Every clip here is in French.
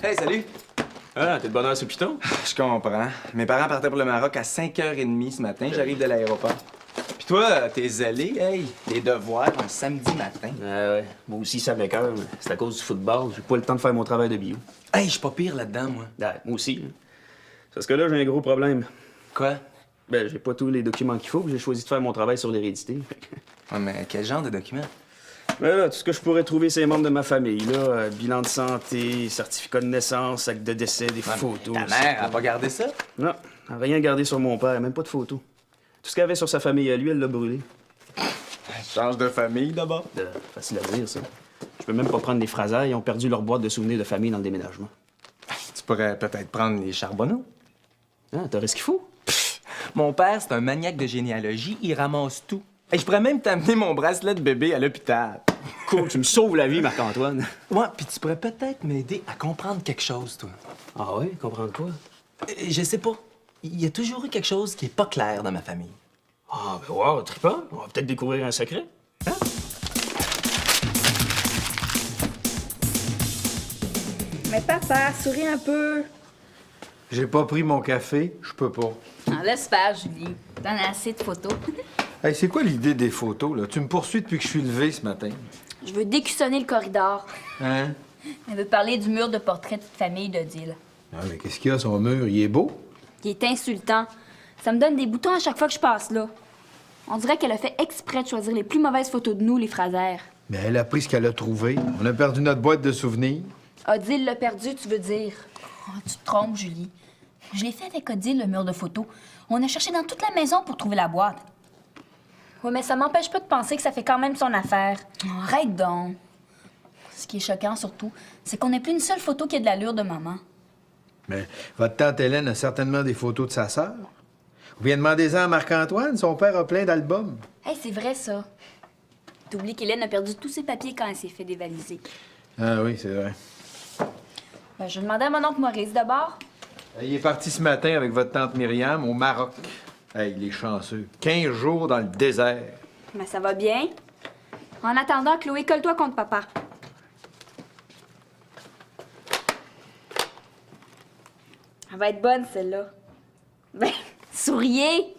Hey, salut! Ah, t'es de bonne heure sur Python? Je comprends. Mes parents partaient pour le Maroc à 5h30 ce matin. J'arrive de l'aéroport. Puis toi, t'es zélé, hey, les devoirs un samedi matin. Ouais. Moi aussi, ça m'écoeure, mais c'est à cause du football. J'ai pas le temps de faire mon travail de bio. Hey, je suis pas pire là-dedans, moi. Ouais, moi aussi. Hein. Parce que là, j'ai un gros problème. Quoi? Ben, j'ai pas tous les documents qu'il faut, puis j'ai choisi de faire mon travail sur l'hérédité. Ouais, mais quel genre de document? Ben là, tout ce que je pourrais trouver, c'est les membres de ma famille, là. Bilan de santé, certificat de naissance, acte de décès, des photos. Ta mère a pas gardé ça? Non, elle a rien gardé sur mon père, même pas de photos. Tout ce qu'elle avait sur sa famille à lui, elle l'a brûlé. Change de famille, d'abord. Facile à dire, ça. Je peux même pas prendre les Frasers, ils ont perdu leur boîte de souvenirs de famille dans le déménagement. Tu pourrais peut-être prendre les Charbonneau. Ah, t'aurais ce qu'il faut? Mon père, c'est un maniaque de généalogie, il ramasse tout. Et je pourrais même t'amener mon bracelet de bébé à l'hôpital. Cool, tu me sauves la vie, Marc-Antoine. Ouais, puis tu pourrais peut-être m'aider à comprendre quelque chose, toi. Ah ouais? Comprendre quoi? Je sais pas. Il y a toujours eu quelque chose qui est pas clair dans ma famille. Ah, ben wow, trippant. On va peut-être découvrir un secret. Hein? Mais papa, souris un peu. J'ai pas pris mon café, je peux pas. Ah, laisse faire, Julie. T'en as assez de photos. Hey, c'est quoi l'idée des photos, là? Tu me poursuis depuis que je suis levé ce matin. Je veux décussonner le corridor. Hein? Elle veut parler du mur de portrait de famille d'Odile. Ah, mais qu'est-ce qu'il y a, son mur? Il est beau? Il est insultant. Ça me donne des boutons à chaque fois que je passe là. On dirait qu'elle a fait exprès de choisir les plus mauvaises photos de nous, les Frasers. Mais elle a pris ce qu'elle a trouvé. On a perdu notre boîte de souvenirs. Odile l'a perdu, tu veux dire? Oh, tu te trompes, Julie. Je l'ai fait avec Odile, le mur de photos. On a cherché dans toute la maison pour trouver la boîte. Oui, mais ça m'empêche pas de penser que ça fait quand même son affaire. Oh, arrête donc. Ce qui est choquant, surtout, c'est qu'on n'a plus une seule photo qui ait de l'allure de maman. Mais votre tante Hélène a certainement des photos de sa sœur. Ou bien demandez-en à Marc-Antoine, son père a plein d'albums. Hey, c'est vrai, ça. T'oublies qu'Hélène a perdu tous ses papiers quand elle s'est fait dévaliser. Ah oui, c'est vrai. Ben, je demandais à mon oncle Maurice d'abord. Il est parti ce matin avec votre tante Myriam au Maroc. Hey, il est chanceux. 15 jours dans le désert. Ben, ça va bien. En attendant, Chloé, colle-toi contre papa. Elle va être bonne, celle-là. Ben, souriez!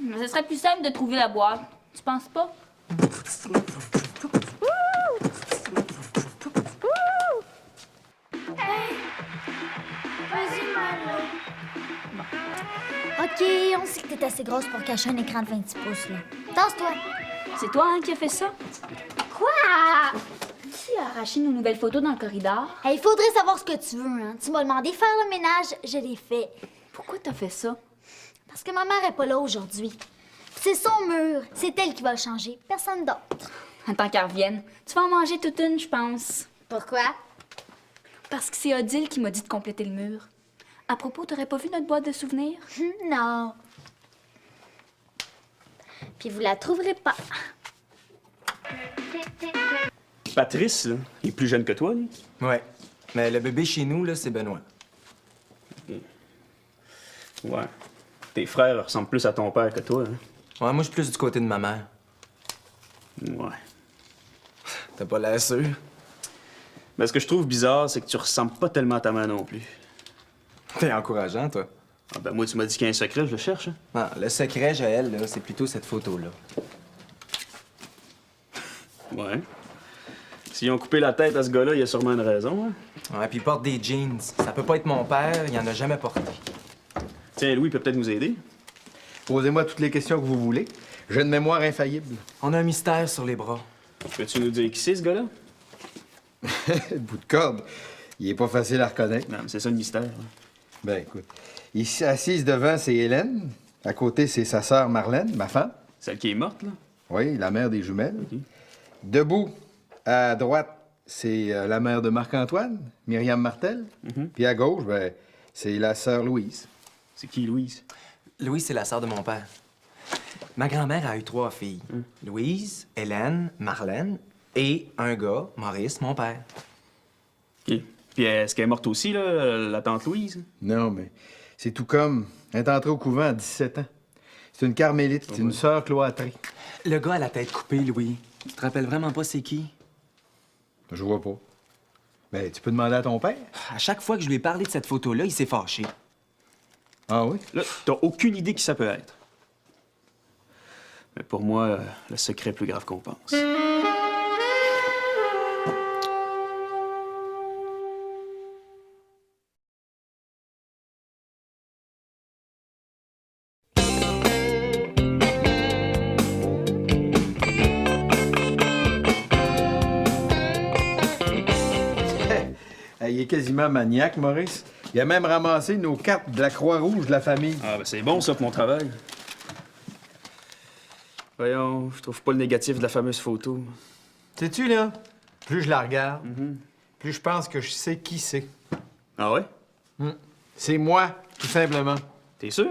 Mais ce serait plus simple de trouver la boîte. Tu penses pas? OK, on sait que t'es assez grosse pour cacher un écran de 26 pouces, là. Tasse-toi. C'est toi, hein, qui a fait ça? Quoi? Tu as arraché nos nouvelles photos dans le corridor. Il faudrait savoir ce que tu veux, hein. Tu m'as demandé de faire le ménage, je l'ai fait. Pourquoi t'as fait ça? Parce que ma mère est pas là aujourd'hui. C'est son mur. C'est elle qui va le changer. Personne d'autre. Attends qu'elle revienne. Tu vas en manger toute une, je pense. Pourquoi? Parce que c'est Odile qui m'a dit de compléter le mur. À propos, t'aurais pas vu notre boîte de souvenirs? Non. Puis vous la trouverez pas. Patrice, là, il est plus jeune que toi, lui. Ouais. Mais le bébé chez nous, là, c'est Benoît. Ouais. Tes frères ressemblent plus à ton père que toi, hein? Ouais, moi, je suis plus du côté de ma mère. Ouais. T'as pas l'air sûr? Mais ce que je trouve bizarre, c'est que tu ressembles pas tellement à ta mère non plus. T'es encourageant, toi. Ah ben moi, tu m'as dit qu'il y a un secret, je le cherche, hein? Non, le secret, Joël, là, c'est plutôt cette photo-là. Ouais. S'ils ont coupé la tête à ce gars-là, il y a sûrement une raison, hein? Ouais, puis il porte des jeans. Ça peut pas être mon père, il en a jamais porté. Tiens, Louis peut peut-être nous aider. Posez-moi toutes les questions que vous voulez. J'ai une mémoire infaillible. On a un mystère sur les bras. Peux-tu nous dire qui c'est, ce gars-là? Le bout de corde. Il est pas facile à reconnaître. Non, mais c'est ça le mystère. Hein. Ben, écoute. Ici, assise devant, c'est Hélène. À côté, c'est sa sœur Marlène, ma femme. Celle qui est morte, là? Oui, la mère des jumelles. OK. Debout, à droite, c'est la mère de Marc-Antoine, Myriam Martel. Puis à gauche, ben, c'est la sœur Louise. C'est qui, Louise? Louise, c'est la sœur de mon père. Ma grand-mère a eu 3 filles. Louise, Hélène, Marlène et un gars, Maurice, mon père. OK. Puis est-ce qu'elle est morte aussi, là, la tante Louise? Non, mais c'est tout comme. Elle est entrée au couvent à 17 ans. C'est une carmélite, c'est une sœur cloîtrée. Le gars à la tête coupée, Louis. Tu te rappelles vraiment pas c'est qui? Je vois pas. Ben, tu peux demander à ton père. À chaque fois que je lui ai parlé de cette photo-là, il s'est fâché. Ah oui? Là, t'as aucune idée qui ça peut être. Mais pour moi, le secret est plus grave qu'on pense. Il est quasiment maniaque, Maurice. Il a même ramassé nos cartes de la Croix-Rouge de la famille. Ah, ben c'est bon, ça, pour mon travail. Voyons, je trouve pas le négatif de la fameuse photo. Sais-tu, là, plus je la regarde, plus je pense que je sais qui c'est. Ah ouais? C'est moi, tout simplement. T'es sûr?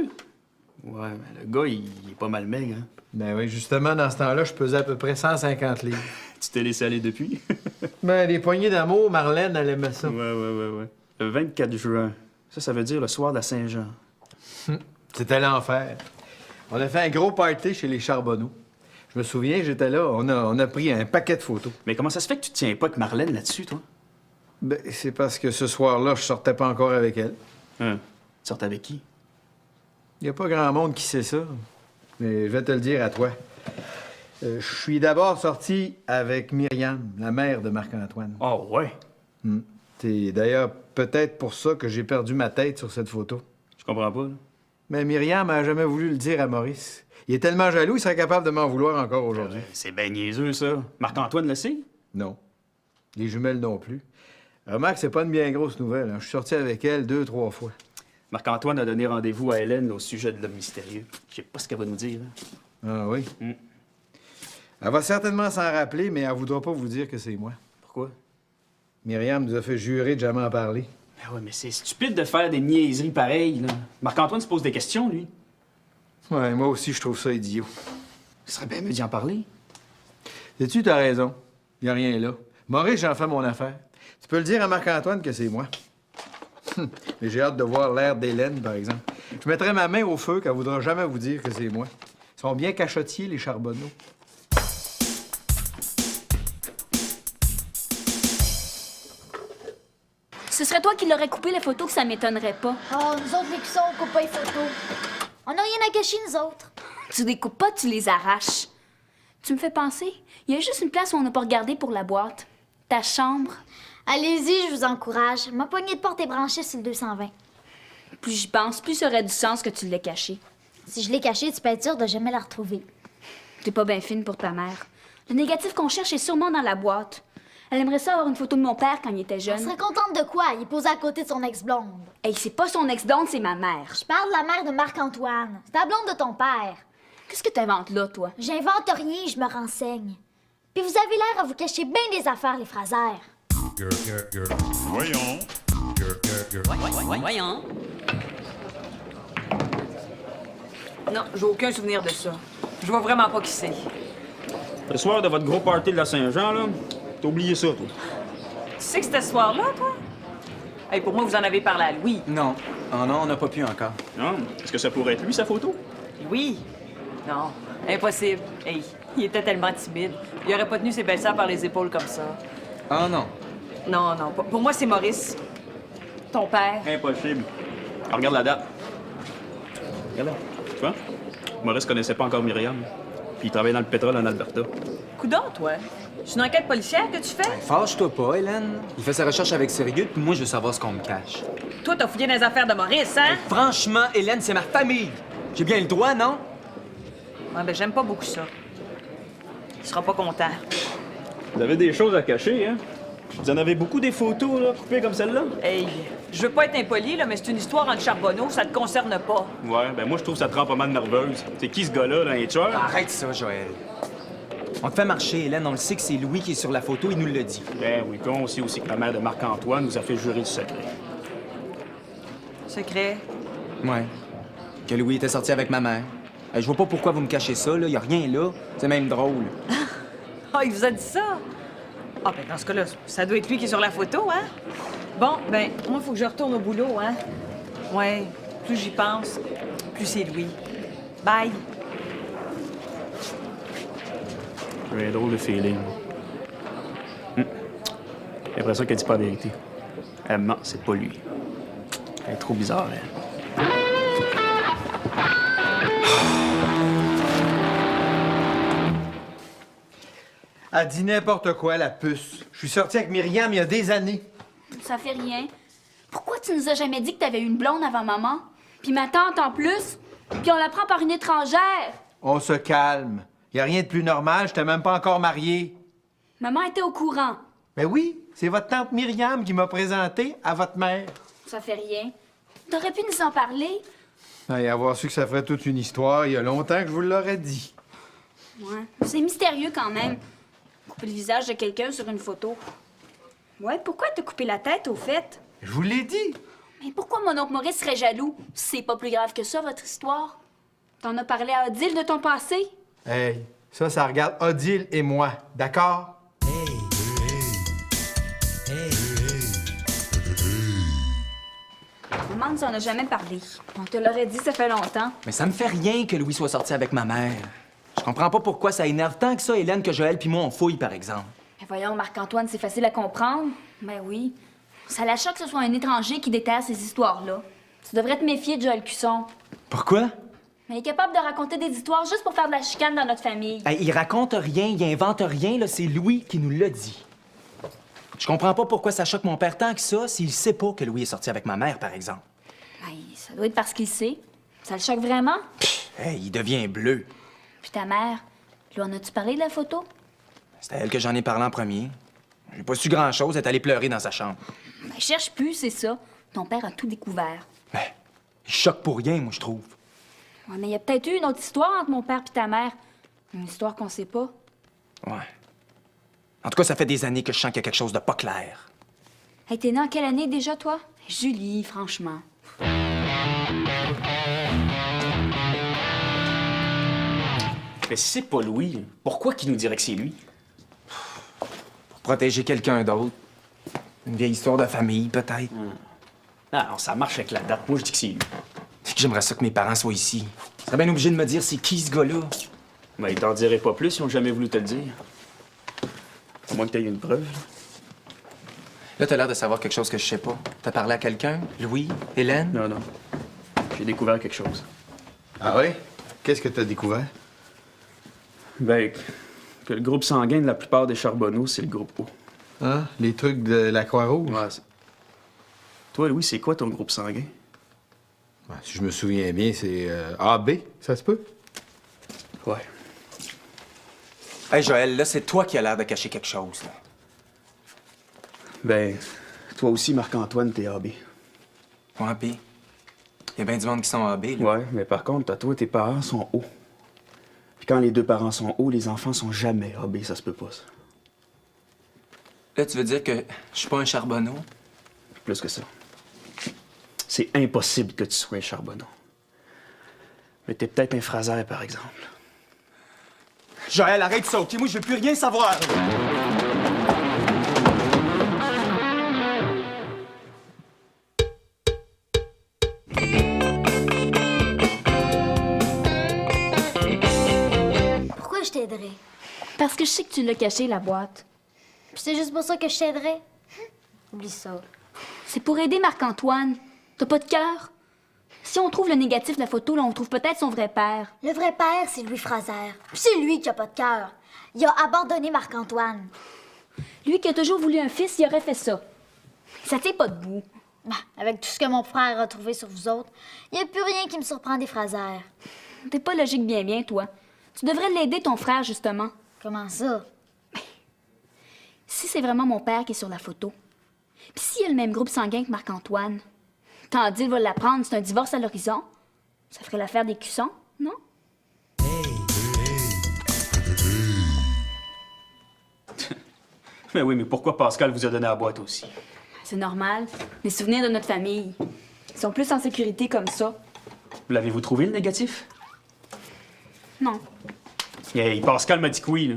Ouais, mais le gars, il est pas mal maigre, hein? Ben oui, justement, dans ce temps-là, je pesais à peu près 150 livres. Tu t'es laissé aller depuis? Ben, les poignées d'amour, Marlène, elle aimait ça. Ouais. Le 24 juin. Ça veut dire le soir de la Saint-Jean. C'était l'enfer. On a fait un gros party chez les Charbonneaux. Je me souviens, j'étais là, on a pris un paquet de photos. Mais comment ça se fait que tu te tiens pas avec Marlène là-dessus, toi? Ben, c'est parce que ce soir-là, je sortais pas encore avec elle. Hein? Tu sortais avec qui? Il y a pas grand monde qui sait ça. Mais je vais te le dire à toi. Je suis d'abord sorti avec Myriam, la mère de Marc-Antoine. Oh, ouais. C'est d'ailleurs peut-être pour ça que j'ai perdu ma tête sur cette photo. Je comprends pas, là. Mais Myriam a jamais voulu le dire à Maurice. Il est tellement jaloux, il serait capable de m'en vouloir encore aujourd'hui. C'est ben niaiseux, ça. Marc-Antoine le sait? Non. Les jumelles non plus. Remarque, c'est pas une bien grosse nouvelle. Hein. Je suis sorti avec elle 2-3 fois. Marc-Antoine a donné rendez-vous à Hélène au sujet de l'homme mystérieux. Je sais pas ce qu'elle va nous dire, là. Ah oui? Elle va certainement s'en rappeler, mais elle voudra pas vous dire que c'est moi. Pourquoi? Myriam nous a fait jurer de jamais en parler. Ben ouais, mais c'est stupide de faire des niaiseries pareilles, là. Marc-Antoine se pose des questions, lui. Ouais, moi aussi, je trouve ça idiot. Ce serait bien mieux d'y en parler. Sais-tu, t'as raison. Y a rien là. Maurice, j'en fais mon affaire. Tu peux le dire à Marc-Antoine que c'est moi. Mais j'ai hâte de voir l'air d'Hélène, par exemple. Je mettrai ma main au feu qu'elle voudra jamais vous dire que c'est moi. Ils sont bien cachotiers, les Charbonneaux. Ce serait toi qui l'aurais coupé les photos, que ça m'étonnerait pas. Oh, nous autres, les cuissons, on coupe pas les photos. On n'a rien à cacher, nous autres. Tu les coupes pas, tu les arraches. Tu me fais penser, il y a juste une place où on n'a pas regardé pour la boîte. Ta chambre. Allez-y, je vous encourage. Ma poignée de porte est branchée sur le 220. Plus j'y pense, plus ça aurait du sens que tu l'aies cachée. Si je l'ai cachée, tu peux être sûr de jamais la retrouver. T'es pas bien fine pour ta mère. Le négatif qu'on cherche est sûrement dans la boîte. Elle aimerait ça avoir une photo de mon père quand il était Elle jeune. serait contente de quoi? Il est posé à côté de son ex-blonde. Hey, c'est pas son ex-blonde, c'est ma mère. Je parle de la mère de Marc-Antoine. C'est la blonde de ton père. Qu'est-ce que t'inventes là, toi? J'invente rien, je me renseigne. Puis vous avez l'air à vous cacher bien des affaires, les Frasers. Voyons. Voyons. Non, j'ai aucun souvenir de ça. Je vois vraiment pas qui c'est. Le soir de votre gros party de la Saint-Jean, là, t'as oublié ça, toi. Tu sais que c'était ce soir-là, toi? Hey, pour moi, vous en avez parlé à Louis. Non. Oh non, on n'a pas pu encore. Non? Est-ce que ça pourrait être lui, sa photo? Louis? Non, impossible. Hey, il était tellement timide. Il aurait pas tenu ses belles-sœurs par les épaules comme ça. Oh non. Non, non, pour moi, c'est Maurice. Ton père. Impossible. Alors, regarde la date. Regarde là. Tu vois? Maurice connaissait pas encore Myriam. Puis il travaillait dans le pétrole en Alberta. Coudon, toi. C'est une enquête policière que tu fais? Fâche-toi pas, Hélène. Il fait sa recherche avec sérieux, puis moi, je veux savoir ce qu'on me cache. Toi, t'as fouillé dans les affaires de Maurice, hein? Franchement, Hélène, c'est ma famille. J'ai bien le droit, non? Ouais, ben, j'aime pas beaucoup ça. Il sera pas content. Vous avez des choses à cacher, hein? Vous en avez beaucoup des photos, là, coupées comme celle-là? Hey, je veux pas être impoli, là, mais c'est une histoire entre Charbonneau, ça te concerne pas. Ouais, ben moi, je trouve que ça te rend pas mal nerveuse. C'est qui ce gars-là, là, un tueur? Arrête ça, Joël. On te fait marcher, Hélène. On le sait que c'est Louis qui est sur la photo, il nous le dit. Ben oui, puis on sait aussi que la mère de Marc-Antoine nous a fait jurer du secret. Secret? Ouais. Que Louis était sorti avec ma mère. Je vois pas pourquoi vous me cachez ça, là. Y a rien là. C'est même drôle. Ah, il vous a dit ça? Ah, ben dans ce cas-là, ça doit être lui qui est sur la photo, hein? Bon, ben, moi, il faut que je retourne au boulot, hein? Ouais, plus j'y pense, plus c'est Louis. Bye! J'ai un drôle de feeling. J'ai l'impression qu'elle dit pas la vérité. Elle ment, c'est pas lui. Elle est trop bizarre, elle. Elle dit n'importe quoi, la puce. Je suis sorti avec Myriam il y a des années. Ça fait rien. Pourquoi tu nous as jamais dit que t'avais une blonde avant maman? Puis ma tante en plus? Puis on la prend par une étrangère? On se calme. Y a rien de plus normal, je t'ai même pas encore marié. Maman était au courant. Ben oui, c'est votre tante Myriam qui m'a présenté à votre mère. Ça fait rien. T'aurais pu nous en parler? Et avoir su que ça ferait toute une histoire, il y a longtemps que je vous l'aurais dit. Ouais. C'est mystérieux quand même. Couper le visage de quelqu'un sur une photo. Ouais, pourquoi t'as coupé la tête, au fait? Je vous l'ai dit. Mais pourquoi mon oncle Maurice serait jaloux? C'est pas plus grave que ça, votre histoire. T'en as parlé à Odile de ton passé? Hey, ça regarde Odile et moi, d'accord? Maman nous en a jamais parlé. On te l'aurait dit, ça fait longtemps. Mais ça me fait rien que Louis soit sorti avec ma mère. Je comprends pas pourquoi ça énerve tant que ça, Hélène, que Joël puis moi, on fouille, par exemple. Mais voyons, Marc-Antoine, c'est facile à comprendre. Ben oui. Ça la choque que ce soit un étranger qui déterre ces histoires-là. Tu devrais te méfier de Joël Cusson. Pourquoi? Mais il est capable de raconter des histoires juste pour faire de la chicane dans notre famille. Hey, il raconte rien, il invente rien, là, c'est Louis qui nous l'a dit. Je comprends pas pourquoi ça choque mon père tant que ça s'il sait pas que Louis est sorti avec ma mère, par exemple. Ben, ça doit être parce qu'il sait. Ça le choque vraiment? Hey, il devient bleu. Puis ta mère, lui en as-tu parlé de la photo? C'est à elle que j'en ai parlé en premier. J'ai pas su grand-chose, elle est allée pleurer dans sa chambre. Ben, cherche plus, c'est ça. Ton père a tout découvert. Ben, il choque pour rien, moi, je trouve. Ouais, mais il y a peut-être eu une autre histoire entre mon père et ta mère. Une histoire qu'on sait pas. Ouais. En tout cas, ça fait des années que je sens qu'il y a quelque chose de pas clair. Hey, t'es né en quelle année déjà, toi? Julie, franchement. Mais si c'est pas Louis, pourquoi qu'il nous dirait que c'est lui? Pour protéger quelqu'un d'autre. Une vieille histoire de famille, peut-être. Non, ça marche avec la date. Moi, je dis que c'est lui. C'est que j'aimerais ça que mes parents soient ici. Ils seraient bien obligés de me dire c'est qui ce gars-là. Mais ils t'en diraient pas plus s'ils ont jamais voulu te le dire. À moins que t'aies une preuve. Là, t'as l'air de savoir quelque chose que je sais pas. T'as parlé à quelqu'un? Louis? Hélène? Non, non. J'ai découvert quelque chose. Ah oui? Qu'est-ce que t'as découvert? Ben, que le groupe sanguin de la plupart des charbonneaux, c'est le groupe O. Hein? Les trucs de la Croix-Rouge? Ouais, toi, Louis, c'est quoi ton groupe sanguin? Ben, si je me souviens bien, c'est AB, ça se peut? Ouais. Hey, Joël, là, c'est toi qui as l'air de cacher quelque chose, là. Ben, toi aussi, Marc-Antoine, t'es AB. Ouais, pis? Il y a bien du monde qui sont AB, là. Ouais, mais par contre, toi, tes parents sont O. Puis quand les deux parents sont O, les enfants sont jamais AB, ça se peut pas, ça. Là, tu veux dire que je suis pas un charbonneau? Plus que ça. C'est impossible que tu sois un charbonneau. Mais t'es peut-être un Fraser, par exemple. Joël, arrête ça, OK? Moi, je veux plus rien savoir. Pourquoi je t'aiderais? Parce que je sais que tu l'as caché, la boîte. Puis c'est juste pour ça que je t'aiderais? Oublie ça. C'est pour aider Marc-Antoine. T'as pas de cœur? Si on trouve le négatif de la photo, là, on trouve peut-être son vrai père. Le vrai père, c'est Louis Fraser. Puis c'est lui qui a pas de cœur. Il a abandonné Marc-Antoine. Lui qui a toujours voulu un fils, il aurait fait ça. Ça tient pas debout. Bah, avec tout ce que mon frère a trouvé sur vous autres, il n'y a plus rien qui me surprend des Fraser. T'es pas logique bien, toi. Tu devrais l'aider, ton frère, justement. Comment ça? Si c'est vraiment mon père qui est sur la photo, puis s'il a le même groupe sanguin que Marc-Antoine, Tandil va l'apprendre, c'est un divorce à l'horizon. Ça ferait l'affaire des Cussons, non? Mais oui, mais pourquoi Pascal vous a donné la boîte aussi? C'est normal. Les souvenirs de notre famille. Ils sont plus en sécurité comme ça. L'avez-vous trouvé, le négatif? Non. Hey, Pascal m'a dit que oui, là.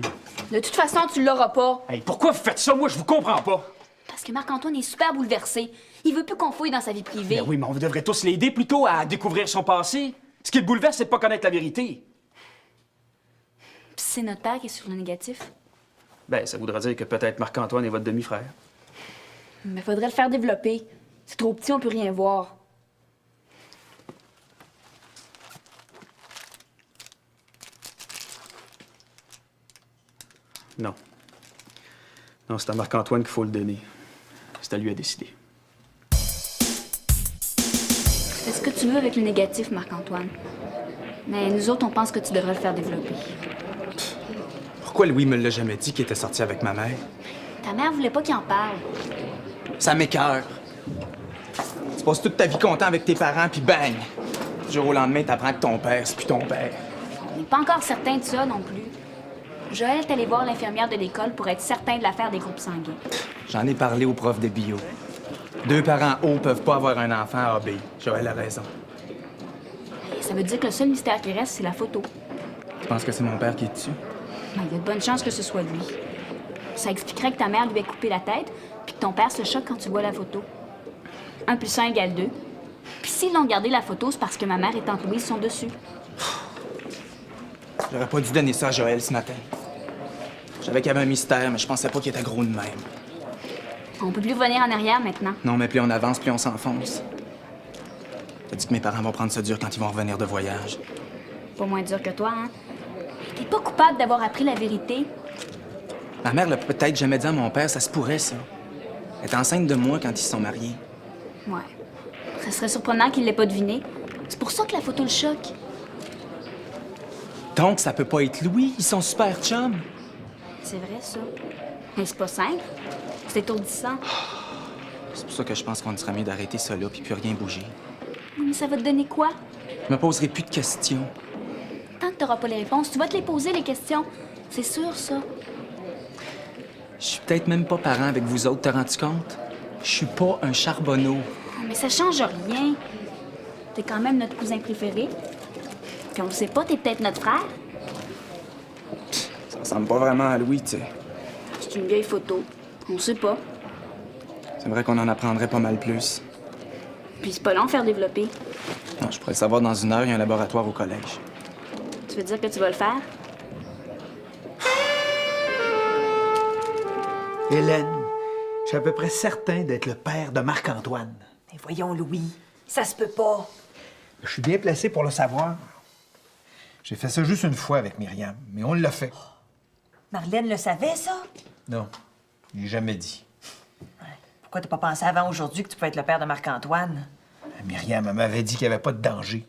De toute façon, tu l'auras pas. Hey, pourquoi vous faites ça? Moi, je vous comprends pas. Parce que Marc-Antoine est super bouleversé. Il veut plus qu'on fouille dans sa vie privée. Ben oui, mais on devrait tous l'aider plutôt à découvrir son passé. Ce qui le bouleverse, c'est de pas connaître la vérité. Puis c'est notre père qui est sur le négatif. Ben, ça voudrait dire que peut-être Marc-Antoine est votre demi-frère. Mais faudrait le faire développer. C'est trop petit, on peut rien voir. Non. Non, c'est à Marc-Antoine qu'il faut le donner. C'est à lui à décider. Fais ce que tu veux avec le négatif, Marc-Antoine. Mais nous autres, on pense que tu devrais le faire développer. Pourquoi Louis me l'a jamais dit qu'il était sorti avec ma mère? Ta mère voulait pas qu'il en parle. Ça m'écoeure. Tu passes toute ta vie content avec tes parents, puis bang! Du jour au lendemain, t'apprends que ton père, c'est plus ton père. On n'est pas encore certain de ça non plus. Joël est allé voir l'infirmière de l'école pour être certain de l'affaire des groupes sanguins. J'en ai parlé au prof de bio. 2 parents hauts peuvent pas avoir un enfant AB. Joël a raison. Et ça veut dire que le seul mystère qui reste, c'est la photo. Tu penses que c'est mon père qui est dessus? Ben, il y a de bonnes chances que ce soit lui. Ça expliquerait que ta mère lui ait coupé la tête, puis que ton père se choque quand tu vois la photo. 1 + 1 = 2. Puis s'ils l'ont gardé la photo, c'est parce que ma mère et tante Louise sont dessus. J'aurais pas dû donner ça à Joël ce matin. Je savais qu'il y avait un mystère, mais je pensais pas qu'il était gros de même. On peut plus revenir en arrière maintenant. Non, mais plus on avance, plus on s'enfonce. T'as dit que mes parents vont prendre ça dur quand ils vont revenir de voyage. Pas moins dur que toi, hein? T'es pas coupable d'avoir appris la vérité. Ma mère l'a peut-être jamais dit à mon père, ça se pourrait, ça. Elle est enceinte de moi quand ils se sont mariés. Ouais. Ça serait surprenant qu'il l'ait pas deviné. C'est pour ça que la photo le choque. Donc, ça peut pas être Louis, ils sont super chums. C'est vrai, ça. Mais c'est pas simple. C'est étourdissant. C'est pour ça que je pense qu'on serait mieux d'arrêter ça là, puis plus rien bouger. Mais ça va te donner quoi? Je me poserai plus de questions. Tant que t'auras pas les réponses, tu vas te les poser, les questions. C'est sûr, ça. Je suis peut-être même pas parent avec vous autres, t'as rendu compte? Je suis pas un charbonneau. Mais ça change rien. T'es quand même notre cousin préféré. Puis on le sait pas, t'es peut-être notre frère. Ça ressemble pas vraiment à Louis, tu sais. C'est une vieille photo. On sait pas. C'est vrai qu'on en apprendrait pas mal plus. Puis c'est pas long à faire développer. Non, je pourrais le savoir dans 1 heure, il y a un laboratoire au collège. Tu veux dire que tu vas le faire? Hélène, je suis à peu près certain d'être le père de Marc-Antoine. Mais voyons, Louis, ça se peut pas. Je suis bien placé pour le savoir. J'ai fait ça juste une fois avec Myriam, mais on l'a fait. Marlène le savait, ça? Non, je l'ai jamais dit. Pourquoi t'as pas pensé avant aujourd'hui que tu pouvais être le père de Marc-Antoine? Myriam, elle m'avait dit qu'il n'y avait pas de danger.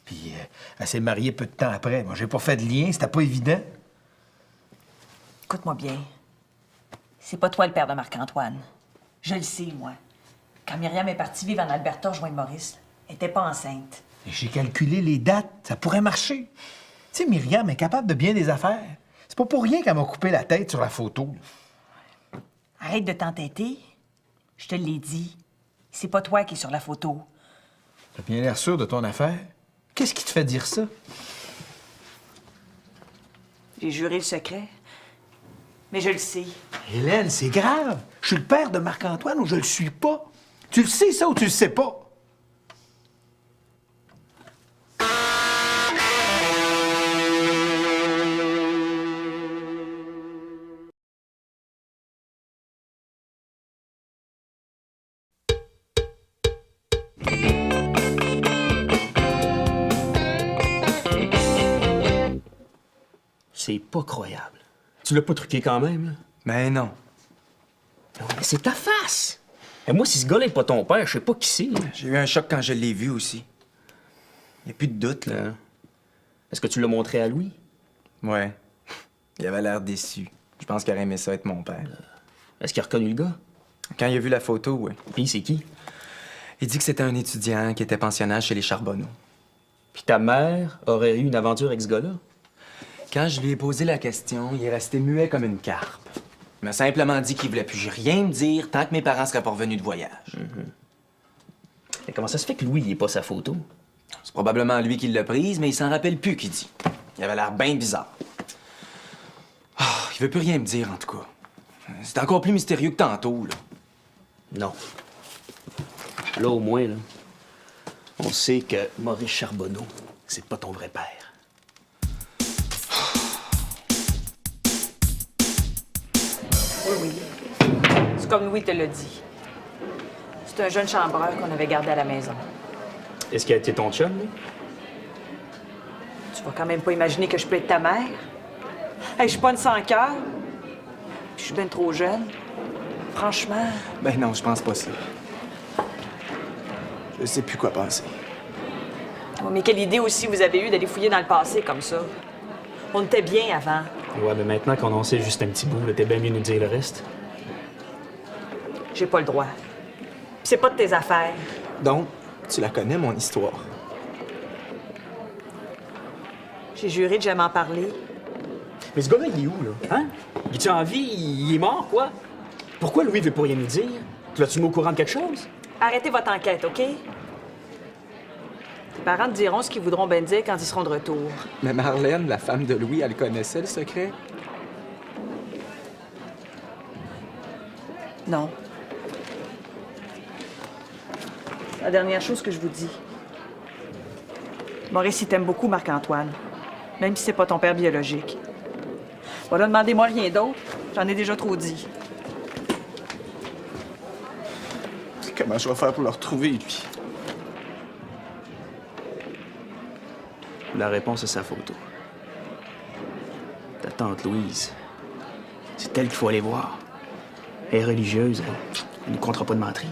Puis elle s'est mariée peu de temps après. Moi, j'ai pas fait de lien, c'était pas évident. Écoute-moi bien. C'est pas toi le père de Marc-Antoine. Je le sais, moi. Quand Myriam est partie vivre en Alberta rejoindre Maurice, elle était pas enceinte. Et j'ai calculé les dates, ça pourrait marcher. Tu sais, Myriam est capable de bien des affaires. C'est pas pour rien qu'elle m'a coupé la tête sur la photo. Arrête de t'entêter. Je te l'ai dit. C'est pas toi qui es sur la photo. T'as bien l'air sûr de ton affaire. Qu'est-ce qui te fait dire ça? J'ai juré le secret. Mais je le sais. Hélène, c'est grave. Je suis le père de Marc-Antoine ou je le suis pas. Tu le sais, ça, ou tu le sais pas? C'est pas croyable. Tu l'as pas truqué quand même, là? Mais non. Non, mais c'est ta face! Et moi, si ce gars-là est pas ton père, je sais pas qui c'est, là. J'ai eu un choc quand je l'ai vu aussi. Il n'y a plus de doute, là. Est-ce que tu l'as montré à Louis? Ouais. Il avait l'air déçu. Je pense qu'il aurait aimé ça être mon père. Est-ce qu'il a reconnu le gars? Quand il a vu la photo, oui. Puis c'est qui? Il dit que c'était un étudiant qui était pensionnaire chez les Charbonneaux. Puis ta mère aurait eu une aventure avec ce gars-là? Quand je lui ai posé la question, il est resté muet comme une carpe. Il m'a simplement dit qu'il voulait plus rien me dire tant que mes parents seraient pas revenus de voyage. Et comment ça se fait que Louis, il est pas sa photo? C'est probablement lui qui l'a prise, mais il s'en rappelle plus, qu'il dit. Il avait l'air bien bizarre. Ah, il veut plus rien me dire, en tout cas. C'est encore plus mystérieux que tantôt, là. Non. Là, au moins, là, on sait que Maurice Charbonneau, c'est pas ton vrai père. Oui, oui. C'est comme Louis te l'a dit. C'est un jeune chambreur qu'on avait gardé à la maison. Est-ce qu'il a été ton chum, lui? Tu vas quand même pas imaginer que je peux être ta mère? Hey, je suis pas une sans-cœur. Je suis bien trop jeune. Franchement. Ben non, je pense pas ça. Je sais plus quoi penser. Oh, mais quelle idée aussi vous avez eue d'aller fouiller dans le passé comme ça. On était bien avant. Ouais, mais maintenant qu'on en sait juste un petit bout, là, t'es bien mieux de nous dire le reste. J'ai pas le droit. Puis c'est pas de tes affaires. Donc, tu la connais, mon histoire. J'ai juré de jamais en parler. Mais ce gars-là, il est où, là? Hein? Il est-tu en vie? Il est mort, quoi? Pourquoi Louis veut pas rien nous dire? L'as-tu mis au courant de quelque chose? Arrêtez votre enquête, OK? Tes parents te diront ce qu'ils voudront bien dire quand ils seront de retour. Mais Marlène, la femme de Louis, elle connaissait le secret? Non. La dernière chose que je vous dis. Maurice, il t'aime beaucoup, Marc-Antoine. Même si c'est pas ton père biologique. Voilà, demandez-moi rien d'autre. J'en ai déjà trop dit. Comment je vais faire pour le retrouver, lui? La réponse est sa photo. Ta tante Louise. C'est elle qu'il faut aller voir. Elle est religieuse, elle ne comptera pas de menterie.